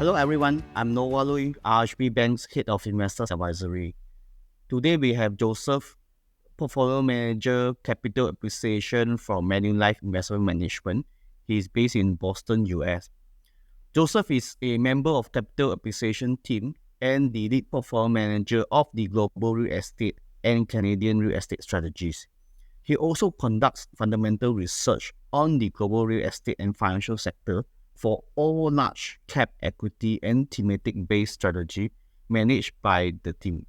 Hello everyone, I'm Noah Lui, RHB Bank's Head of Investors Advisory. Today we have Joseph, Portfolio Manager Capital Appreciation from Manulife Investment Management. He is based in Boston, US. Joseph is a member of Capital Appreciation team and the lead portfolio manager of the global real estate and Canadian real estate strategies. He also conducts fundamental research on the global real estate and financial sector for all large cap equity and thematic-based strategy managed by the team.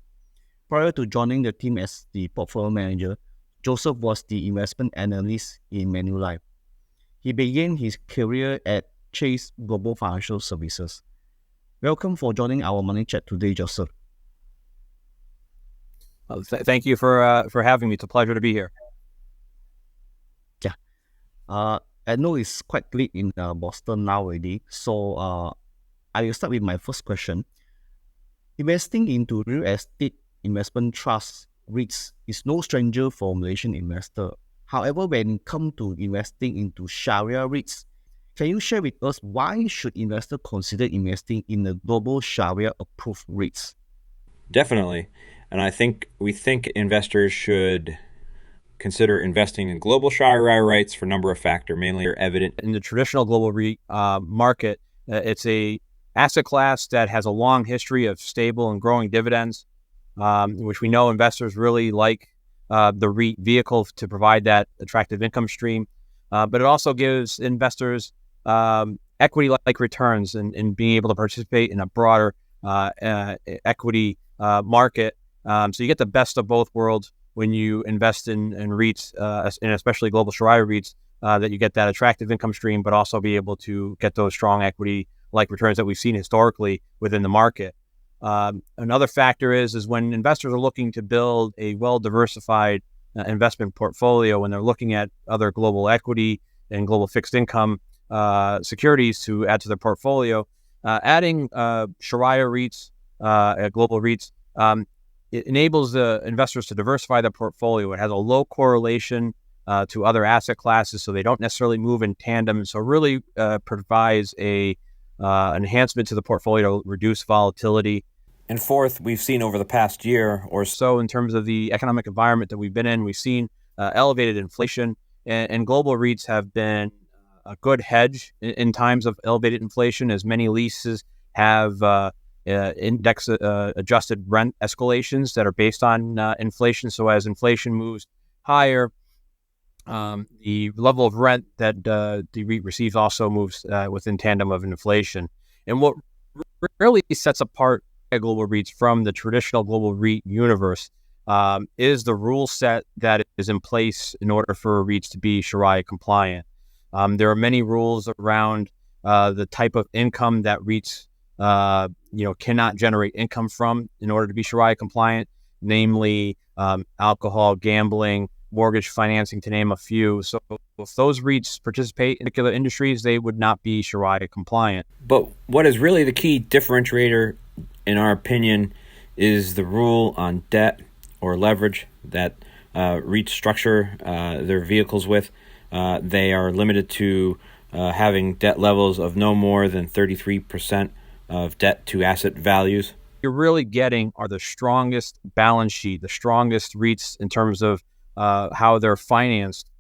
Prior to joining the team as the portfolio manager, Joseph was the investment analyst in Manulife. He began his career at Chase Global Financial Services. Welcome for joining our Money Chat today, Joseph. Thank you for having me. It's a pleasure to be here. I know it's quite late in Boston now already, so I will start with my first question. Investing into real estate investment trusts, REITs, is no stranger for Malaysian investor. However, when it comes to investing into Shariah REITs, can you share with us why should investors consider investing in the global Shariah-approved REITs? Definitely. And we think investors should consider investing in global Shariah REITs for a number of factors, mainly are evident. In the traditional global REIT market, it's a asset class that has a long history of stable and growing dividends, which we know investors really like the REIT vehicle to provide that attractive income stream. But it also gives investors equity-like returns in being able to participate in a broader equity market. So you get the best of both worlds when you invest in REITs, and especially global Shariah REITs, that you get that attractive income stream, but also be able to get those strong equity-like returns that we've seen historically within the market. Another factor is when investors are looking to build a well-diversified investment portfolio, when they're looking at other global equity and global fixed income securities to add to their portfolio, adding Shariah REITs, global REITs, it enables the investors to diversify their portfolio. It has a low correlation to other asset classes, so they don't necessarily move in tandem. So it really provides an enhancement to the portfolio to reduce volatility. And fourth, we've seen over the past year or so in terms of the economic environment that we've been in, we've seen elevated inflation, and global REITs have been a good hedge in times of elevated inflation, as many leases have index adjusted rent escalations that are based on inflation. So as inflation moves higher, the level of rent that the REIT receives also moves within tandem of inflation. And what really sets apart global REITs from the traditional global REIT universe is the rule set that is in place in order for REITs to be Shariah compliant. There are many rules around the type of income that REITs cannot generate income from in order to be Shariah compliant, namely alcohol, gambling, mortgage financing, to name a few. So if those REITs participate in particular industries, they would not be Shariah compliant. But what is really the key differentiator, in our opinion, is the rule on debt or leverage that REITs structure their vehicles with. They are limited to having debt levels of no more than 33% of debt to asset values. You're really getting are the strongest balance sheet, the strongest REITs in terms of how they're financed.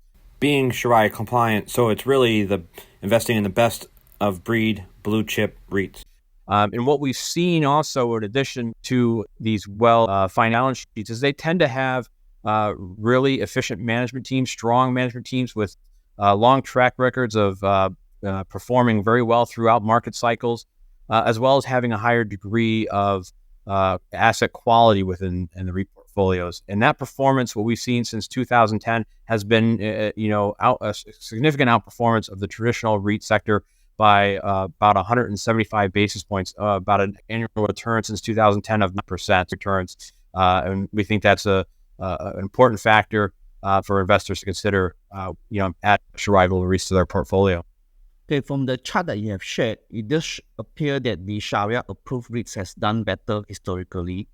Being Shariah compliant, so it's really the investing in the best of breed blue chip REITs. And what we've seen also, in addition to these balance sheets, is they tend to have really efficient management teams, strong management teams with long track records of performing very well throughout market cycles, as well as having a higher degree of asset quality within the REIT portfolios. And that performance, what we've seen since 2010, has been a significant outperformance of the traditional REIT sector by about 175 basis points, about an annual return since 2010 of 9% returns. And we think that's an important factor for investors to consider, add Shariah REITs to their portfolio. Okay, from the chart that you have shared, it does appear that the Shariah-approved REITs has done better historically.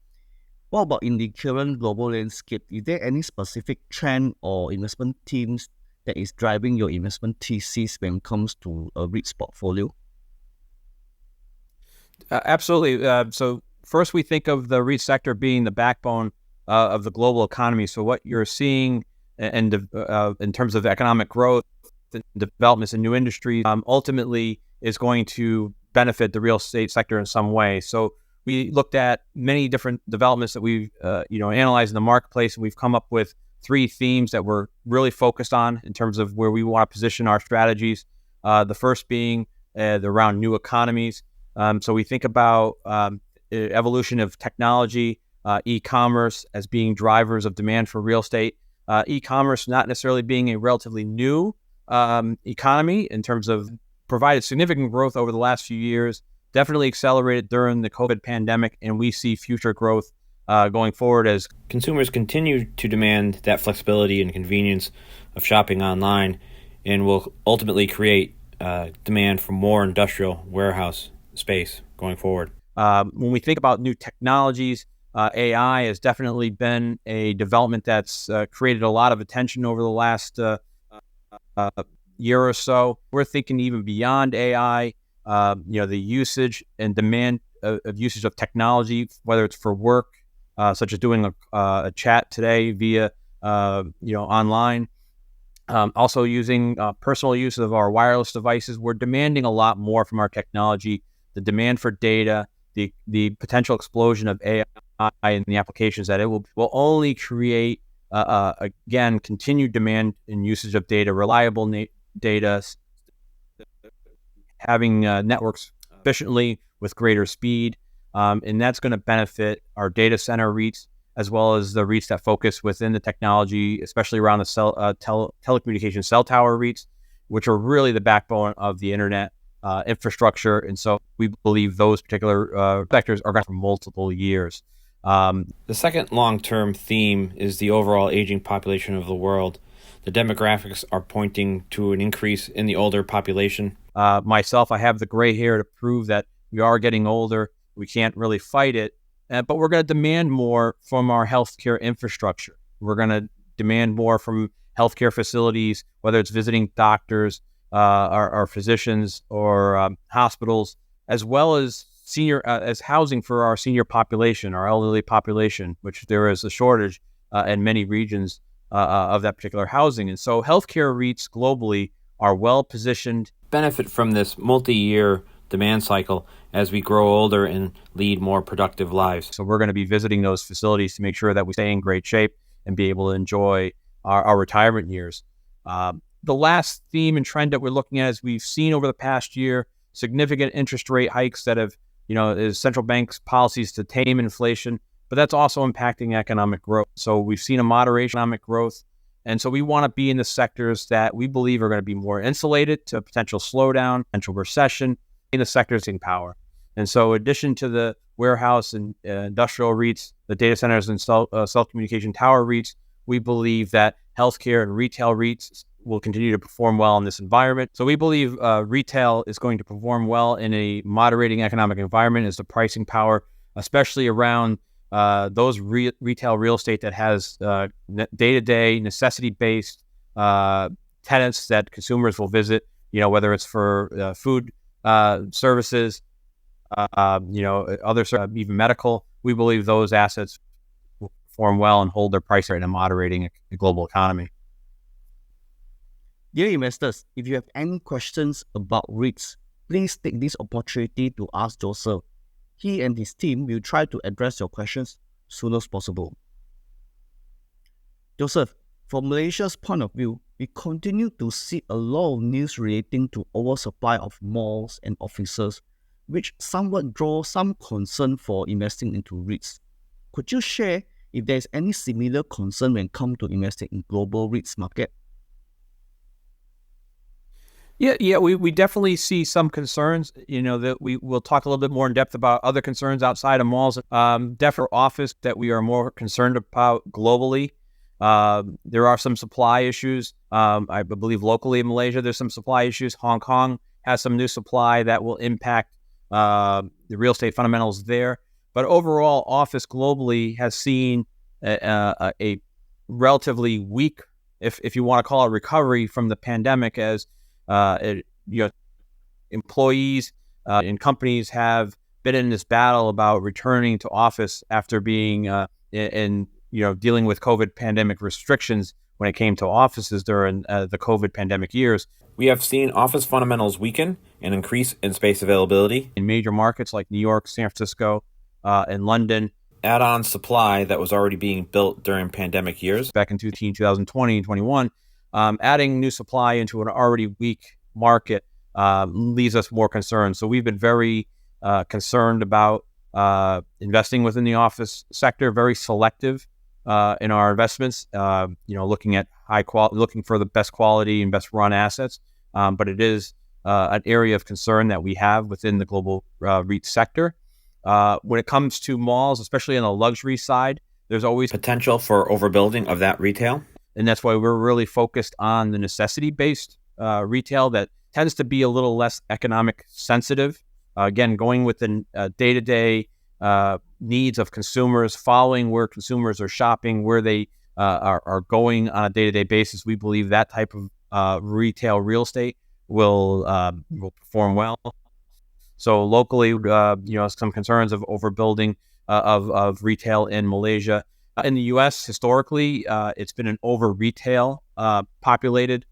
What about in the current global landscape? Is there any specific trend or investment themes that is driving your investment thesis when it comes to a REITs portfolio? Absolutely. So first, we think of the REIT sector being the backbone of the global economy. So what you're seeing in terms of economic growth, and developments in new industries, ultimately is going to benefit the real estate sector in some way. So we looked at many different developments that we've analyzed in the marketplace, and we've come up with 3 themes that we're really focused on in terms of where we want to position our strategies. The first being around new economies. So we think about evolution of technology, e-commerce as being drivers of demand for real estate. E-commerce not necessarily being a relatively new economy in terms of provided significant growth over the last few years, definitely accelerated during the COVID pandemic, and we see future growth going forward as consumers continue to demand that flexibility and convenience of shopping online, and will ultimately create demand for more industrial warehouse space going forward. When we think about new technologies, AI has definitely been a development that's created a lot of attention over the last year or so. We're thinking even beyond AI, the usage and demand of usage of technology, whether it's for work, such as doing a chat today via online. Also using personal use of our wireless devices. We're demanding a lot more from our technology. The demand for data, the potential explosion of AI and the applications that it will only create, again, continued demand and usage of data, reliable data, having networks efficiently with greater speed. And that's going to benefit our data center REITs, as well as the REITs that focus within the technology, especially around the telecommunication cell tower REITs, which are really the backbone of the internet infrastructure. And so we believe those particular sectors are going for multiple years. The second long-term theme is the overall aging population of the world. The demographics are pointing to an increase in the older population. Myself, I have the gray hair to prove that we are getting older. We can't really fight it. But we're going to demand more from our healthcare infrastructure. We're going to demand more from healthcare facilities, whether it's visiting doctors, our physicians, or hospitals, as well as as housing for our senior population, our elderly population, which there is a shortage in many regions of that particular housing. And so healthcare REITs globally are well positioned, benefit from this multi-year demand cycle as we grow older and lead more productive lives. So we're going to be visiting those facilities to make sure that we stay in great shape and be able to enjoy our retirement years. The last theme and trend that we're looking at is we've seen over the past year significant interest rate hikes that have, is central banks' policies to tame inflation, but that's also impacting economic growth. So we've seen a moderation in economic growth. And so we want to be in the sectors that we believe are going to be more insulated to a potential slowdown, potential recession, in the sectors in power. And so in addition to the warehouse and industrial REITs, the data centers and telecommunication tower REITs, we believe that healthcare and retail REITs will continue to perform well in this environment. So we believe retail is going to perform well in a moderating economic environment as the pricing power, especially around those retail real estate that has day-to-day necessity-based tenants that consumers will visit, whether it's for food services, other even medical. We believe those assets will perform well and hold their price rate in a moderating global economy. Dear investors, if you have any questions about REITs, please take this opportunity to ask Joseph. He and his team will try to address your questions as soon as possible. Joseph, from Malaysia's point of view, we continue to see a lot of news relating to oversupply of malls and offices, which somewhat draw some concern for investing into REITs. Could you share if there is any similar concern when it comes to investing in global REITs market? Yeah, we definitely see some concerns, that we will talk a little bit more in depth about other concerns outside of malls. Definitely office that we are more concerned about globally. There are some supply issues. I believe locally in Malaysia, there's some supply issues. Hong Kong has some new supply that will impact the real estate fundamentals there. But overall, office globally has seen a relatively weak, if you want to call it, recovery from the pandemic, as employees and companies have been in this battle about returning to office after being dealing with COVID pandemic restrictions when it came to offices during the COVID pandemic years. We have seen office fundamentals weaken and increase in space availability in major markets like New York, San Francisco, and London. Add on supply that was already being built during pandemic years. Back in 2020 and 21, adding new supply into an already weak market leaves us more concerned. So we've been very concerned about investing within the office sector, very selective in our investments, looking at looking for the best quality and best run assets. But it is an area of concern that we have within the global REIT sector. When it comes to malls, especially on the luxury side, there's always potential for overbuilding of that retail. And that's why we're really focused on the necessity-based retail that tends to be a little less economic sensitive. Again, going with the day-to-day needs of consumers, following where consumers are shopping, where they are going on a day-to-day basis. We believe that type of retail real estate will perform well. So locally, some concerns of overbuilding of retail in Malaysia. In the U.S., historically, it's been an over-retail populated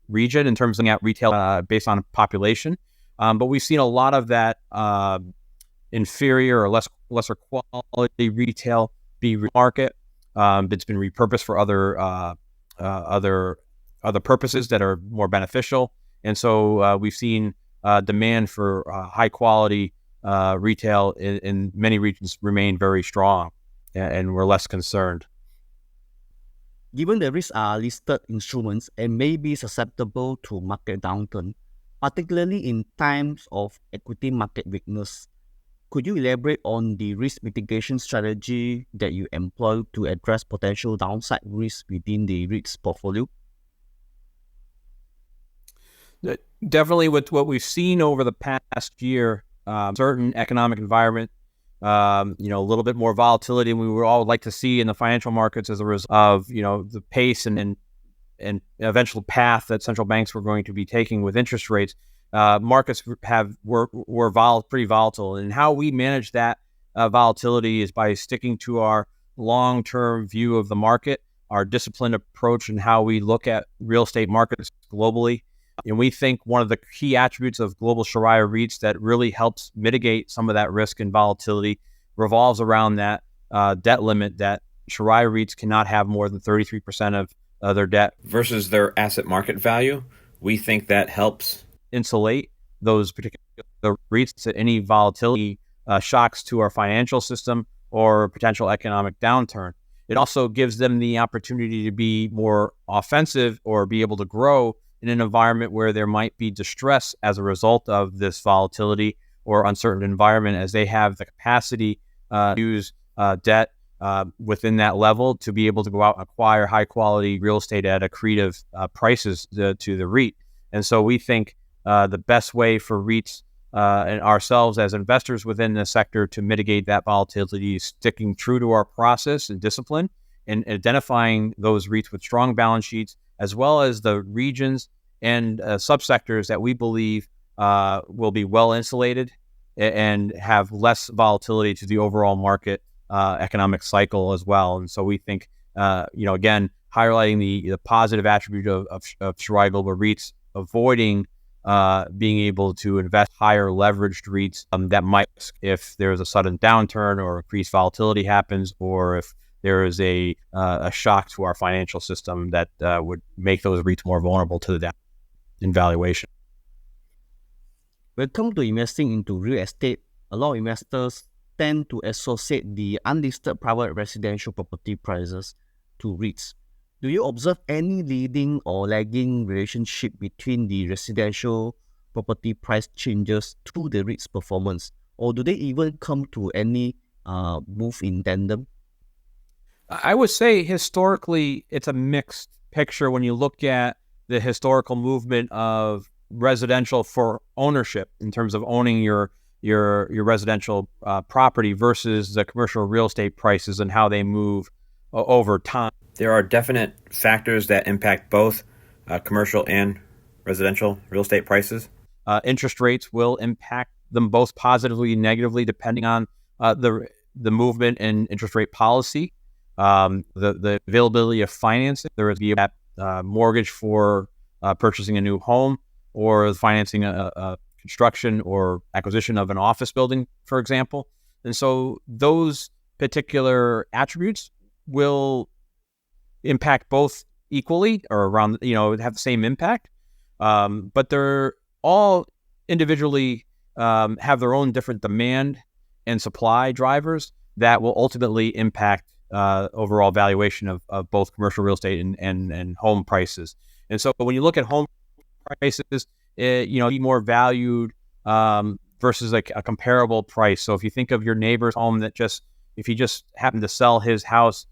region in terms of looking at retail based on population. But we've seen a lot of that inferior or lesser quality retail be market. It's been repurposed for other purposes that are more beneficial. And so we've seen demand for high quality retail in many regions remain very strong, and we're less concerned. Given the risks are listed instruments and may be susceptible to market downturn, particularly in times of equity market weakness, could you elaborate on the risk mitigation strategy that you employ to address potential downside risks within the REITs portfolio? Definitely, with what we've seen over the past year, certain economic environment, a little bit more volatility than we would all like to see in the financial markets as a result of, the pace and eventual path that central banks were going to be taking with interest rates. Markets were pretty volatile, and how we manage that volatility is by sticking to our long-term view of the market, our disciplined approach, and how we look at real estate markets globally. And we think one of the key attributes of global Shariah REITs that really helps mitigate some of that risk and volatility revolves around that debt limit that Shariah REITs cannot have more than 33% of their debt versus their asset market value. We think that helps insulate those particular REITs to any volatility shocks to our financial system or potential economic downturn. It also gives them the opportunity to be more offensive or be able to grow in an environment where there might be distress as a result of this volatility or uncertain environment, as they have the capacity to use debt within that level to be able to go out and acquire high quality real estate at accretive prices to the REIT. And so we think the best way for REITs and ourselves as investors within the sector to mitigate that volatility is sticking true to our process and discipline and identifying those REITs with strong balance sheets, as well as the regions and subsectors that we believe will be well insulated and have less volatility to the overall market economic cycle as well. And so we think, again, highlighting the positive attribute of Shariah Global REITs, avoiding being able to invest higher leveraged REITs that might, if there's a sudden downturn or increased volatility happens, or if there is a shock to our financial system that would make those REITs more vulnerable to the down in valuation. When it comes to investing into real estate, a lot of investors tend to associate the unlisted private residential property prices to REITs. Do you observe any leading or lagging relationship between the residential property price changes to the REIT's performance, or do they even come to any move in tandem? I would say historically it's a mixed picture when you look at the historical movement of residential for ownership in terms of owning your residential property versus the commercial real estate prices and how they move over time. There are definite factors that impact both commercial and residential real estate prices. Interest rates will impact them both positively and negatively depending on the movement in interest rate policy, the availability of financing. There would be a mortgage for purchasing a new home or financing a construction or acquisition of an office building, for example. And so those particular attributes will impact both equally or around, have the same impact. But they're all individually have their own different demand and supply drivers that will ultimately impact overall valuation of both commercial real estate and home prices. And so when you look at home prices, be more valued versus like a comparable price. So if you think of your neighbor's home if he just happened to sell his house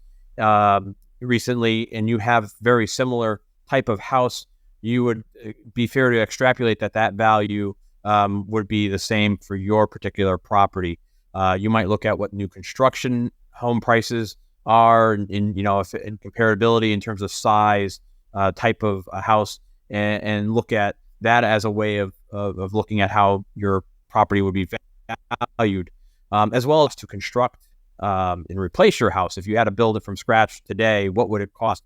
recently and you have very similar type of house, you would be fair to extrapolate that value would be the same for your particular property. You might look at what new construction home prices are in comparability in terms of size, type of a house, and look at that as a way of looking at how your property would be valued, as well as to construct and replace your house. If you had to build it from scratch today, what would it cost?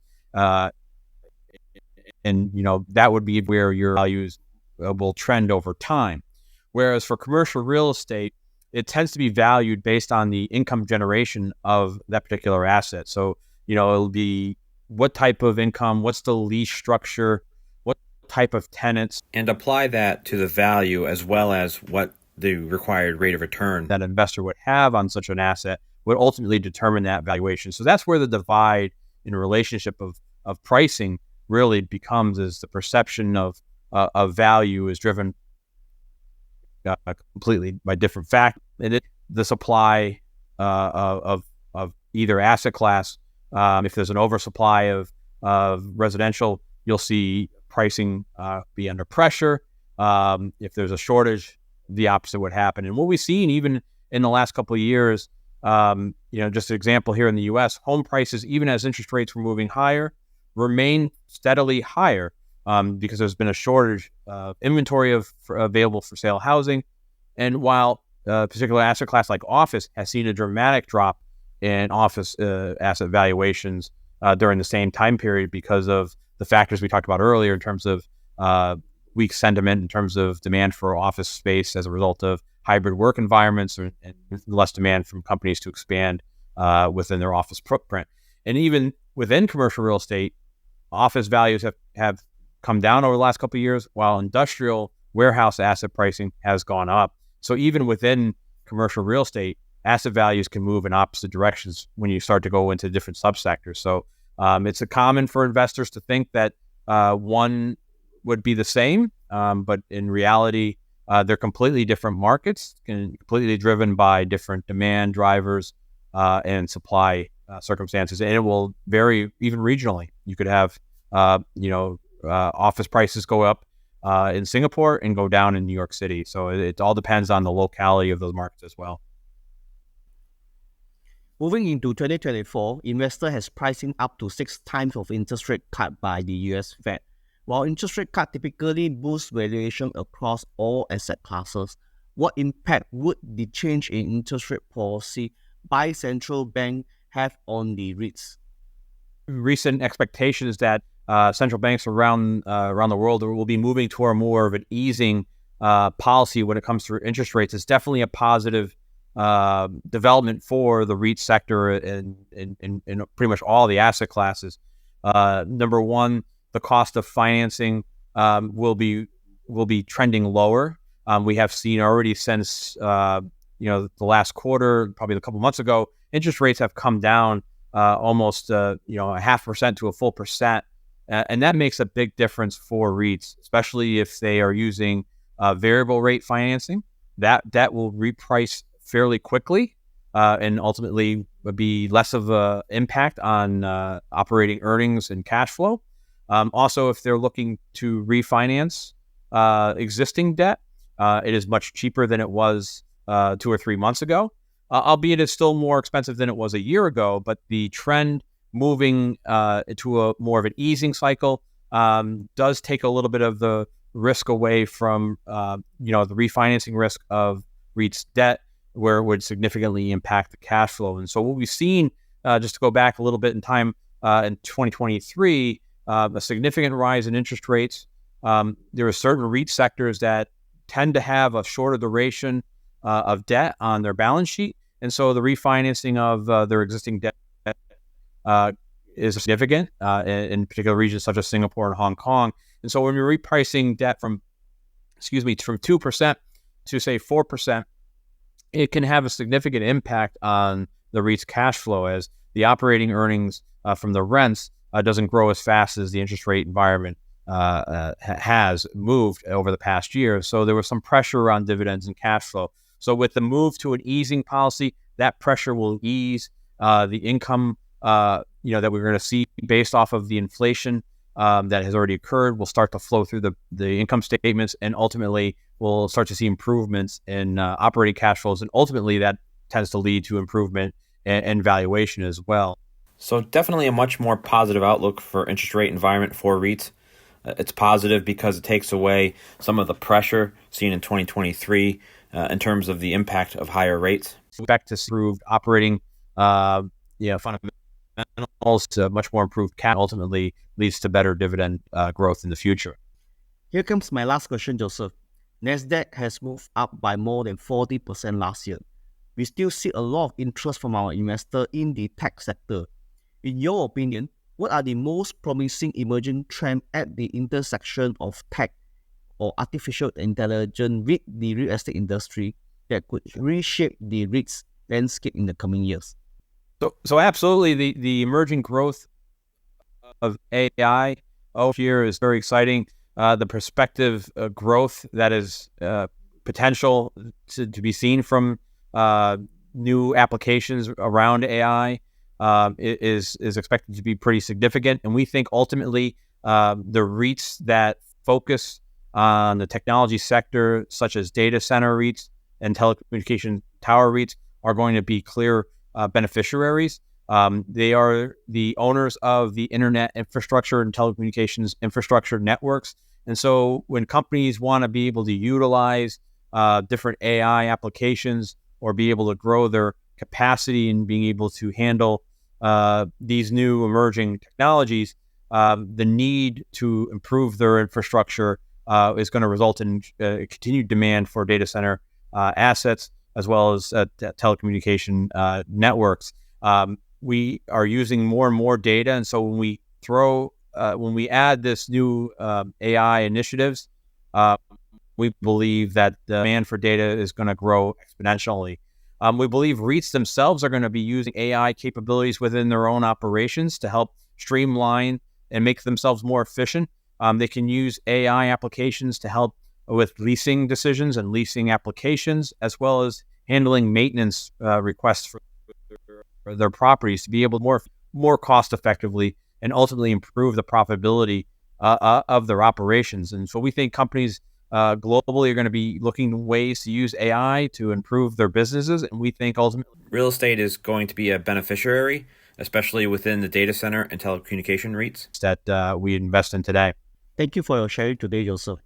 And that would be where your values will trend over time. Whereas for commercial real estate, it tends to be valued based on the income generation of that particular asset. So, it'll be what type of income, what's the lease structure, what type of tenants. And apply that to the value as well as what the required rate of return that investor would have on such an asset would ultimately determine that valuation. So that's where the divide in a relationship of pricing really becomes, is the perception of value is driven completely by different factors. The supply of either asset class. If there's an oversupply of residential, you'll see pricing be under pressure. If there's a shortage, the opposite would happen. And what we've seen even in the last couple of years, just an example here in the U.S., home prices, even as interest rates were moving higher, remain steadily higher because there's been a shortage of inventory of available for sale housing. And while a particular asset class like office has seen a dramatic drop in office asset valuations during the same time period because of the factors we talked about earlier in terms of weak sentiment, in terms of demand for office space as a result of hybrid work environments and less demand from companies to expand within their office footprint. And even within commercial real estate, office values have come down over the last couple of years, while industrial warehouse asset pricing has gone up. So even within commercial real estate, asset values can move in opposite directions when you start to go into different subsectors. So it's common for investors to think that one would be the same, but in reality, they're completely different markets, completely driven by different demand drivers and supply circumstances, and it will vary even regionally. You could have, office prices go up in Singapore and go down in New York City. So it all depends on the locality of those markets as well. Moving into 2024, investor has pricing up to 6 times of interest rate cut by the US Fed. While interest rate cut typically boosts valuation across all asset classes, what impact would the change in interest rate policy by central bank have on the REITs? Recent expectations that central banks around the world will be moving toward more of an easing policy when it comes to interest rates is definitely a positive development for the REIT sector and pretty much all the asset classes. Number one, the cost of financing will be trending lower. We have seen already since the last quarter, probably a couple months ago, interest rates have come down almost 0.5% to a full percent, and that makes a big difference for REITs, especially if they are using variable rate financing. That will reprice fairly quickly and ultimately would be less of an impact on operating earnings and cash flow. Also, if they're looking to refinance existing debt, it is much cheaper than it was 2 or 3 months ago, albeit it's still more expensive than it was a year ago. But the trend moving to a more of an easing cycle does take a little bit of the risk away from the refinancing risk of REITs debt, where it would significantly impact the cash flow. And so what we've seen, just to go back a little bit in time, in 2023, a significant rise in interest rates. There are certain REIT sectors that tend to have a shorter duration of debt on their balance sheet. And so the refinancing of their existing debt is significant in particular regions such as Singapore and Hong Kong. And so when you're repricing debt from 2% to say 4%, it can have a significant impact on the REIT's cash flow, as the operating earnings from the rents doesn't grow as fast as the interest rate environment has moved over the past year. So there was some pressure on dividends and cash flow. So with the move to an easing policy, that pressure will ease. The income that we're going to see based off of the inflation that has already occurred will start to flow through the income statements, and ultimately we'll start to see improvements in operating cash flows, and ultimately that tends to lead to improvement and valuation as well. So definitely a much more positive outlook for interest rate environment for REITs. It's positive because it takes away some of the pressure seen in 2023 in terms of the impact of higher rates. We expect to improve operating fundamentals to much more improved cash, ultimately leads to better dividend growth in the future. Here comes my last question, Joseph. Nasdaq has moved up by more than 40% last year. We still see a lot of interest from our investors in the tech sector. In your opinion, what are the most promising emerging trends at the intersection of tech or artificial intelligence with the real estate industry that could reshape the REITs landscape in the coming years? So absolutely, the emerging growth of AI here is very exciting. The prospective growth that is potential to be seen from new applications around AI is expected to be pretty significant. And we think ultimately the REITs that focus on the technology sector, such as data center REITs and telecommunication tower REITs, are going to be clear beneficiaries. They are the owners of the internet infrastructure and telecommunications infrastructure networks. And so when companies want to be able to utilize different AI applications or be able to grow their capacity and being able to handle these new emerging technologies, the need to improve their infrastructure is going to result in continued demand for data center assets, as well as telecommunication networks. We are using more and more data, and so when we add this new AI initiatives, we believe that the demand for data is going to grow exponentially. We believe REITs themselves are going to be using AI capabilities within their own operations to help streamline and make themselves more efficient. They can use AI applications to help with leasing decisions and leasing applications, as well as handling maintenance requests for their properties to be able to more cost effectively and ultimately improve the profitability of their operations. And so we think companies globally are going to be looking at ways to use AI to improve their businesses. And we think ultimately real estate is going to be a beneficiary, especially within the data center and telecommunication REITs that we invest in today. Thank you for your sharing today, Joseph.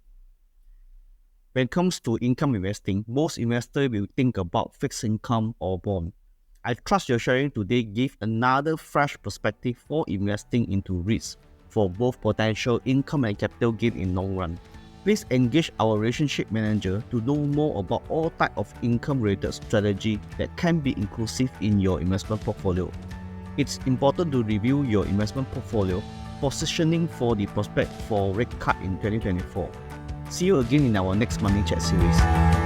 When it comes to income investing, most investors will think about fixed income or bond. I trust your sharing today give another fresh perspective for investing into REITs for both potential income and capital gain in long run. Please engage our relationship manager to know more about all types of income-related strategy that can be inclusive in your investment portfolio. It's important to review your investment portfolio, positioning for the prospect for rate cut in 2024. See you again in our next Money Chat series.